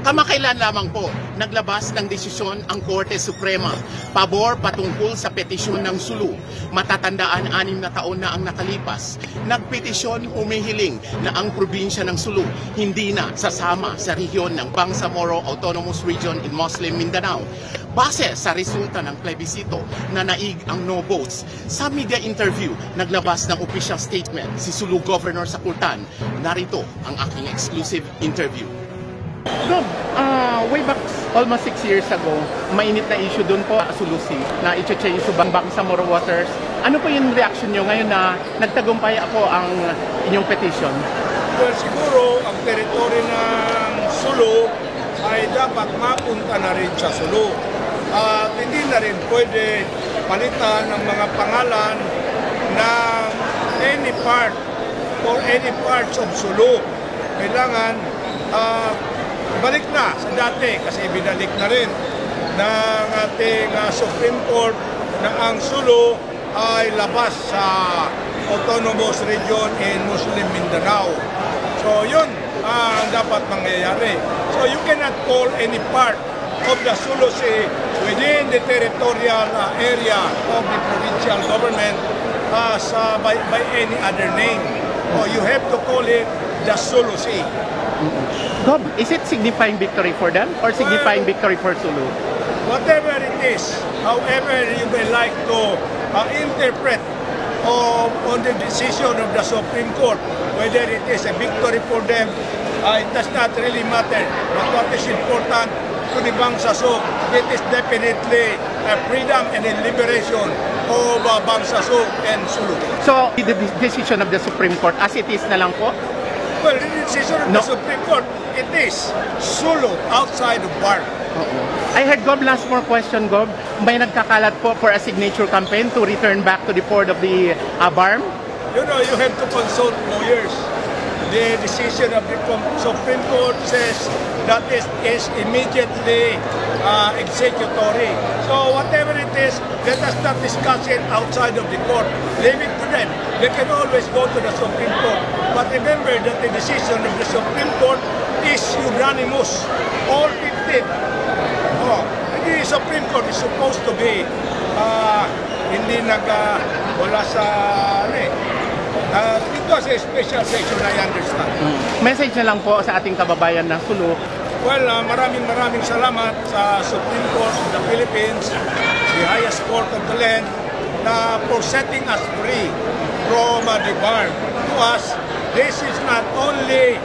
Kamakailan lamang po, naglabas ng desisyon ang Korte Suprema, pabor patungkol sa petisyon ng Sulu. Matatandaan 6 na taon na ang nakalipas. Nagpetisyon humihiling na ang probinsya ng Sulu hindi na sasama sa rehiyon ng Bangsamoro Autonomous Region in Muslim Mindanao. Base sa resulta ng plebisito na naig ang no votes. Sa media interview, naglabas ng official statement si Sulu Governor Sakultan. Narito ang aking exclusive interview. Gob, way back almost 6 years ago, mainit na issue doon po sa Sulusi na i-change sa Bangsamoro Waters. Ano po yung reaction nyo ngayon na nagtagumpay ako ang inyong petition? Well, siguro ang teritoryo ng Sulu ay dapat mapunta na rin sa Sulu. At hindi na rin pwede palitan ng mga pangalan ng any part or any parts of Sulu. Kailangan balik na sa dati kasi binalik na rin ng ating Supreme Court na ang Sulu ay labas sa Autonomous Region in Muslim Mindanao. So yun ang dapat mangyayari. So you cannot call any part of the Sulu Sea within the territorial area of the provincial government by any other name. So you have to call it the Sulu Sea. Gob, is it signifying victory for them or signifying victory for Sulu? Whatever it is, however you may like to interpret on the decision of the Supreme Court, whether it is a victory for them, it does not really matter. But what is important to the Bangsa-Suk, it is definitely a freedom and a liberation of Bangsa-Suk and Sulu. So, the decision of the Supreme Court, as it is na lang po? Well, the decision of the Supreme Court, it is Sulu outside of BARM. I heard, Gob, last more question, Gob. May nagkakalat po for a signature campaign to return back to the port of the BARM? You know, you have to consult lawyers. The decision of the Supreme Court says that is immediately executory. So whatever it is, let us not discuss it outside of the court. Leave it to them. They can always go to the Supreme Court. But remember that the decision of the Supreme Court is unanimous. All 15. The Supreme Court is supposed to be hindi wala sa ito as a special section, I understand. Message na lang po sa ating kababayan na Sulu. Well, maraming salamat sa Supreme Court of the Philippines, the highest court of the land, for setting us free from the BARM. To us, this is not only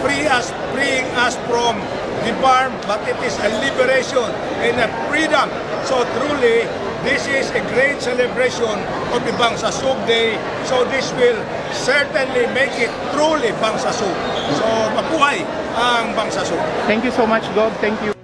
freeing us from the BARM, but it is a liberation and a freedom. So truly, this is a great celebration of the Bangsa-Suk Day. So this will certainly make it truly Bangsa-Suk. So mabuhay ang Bangsa-Suk. Thank you so much, Gob. Thank you.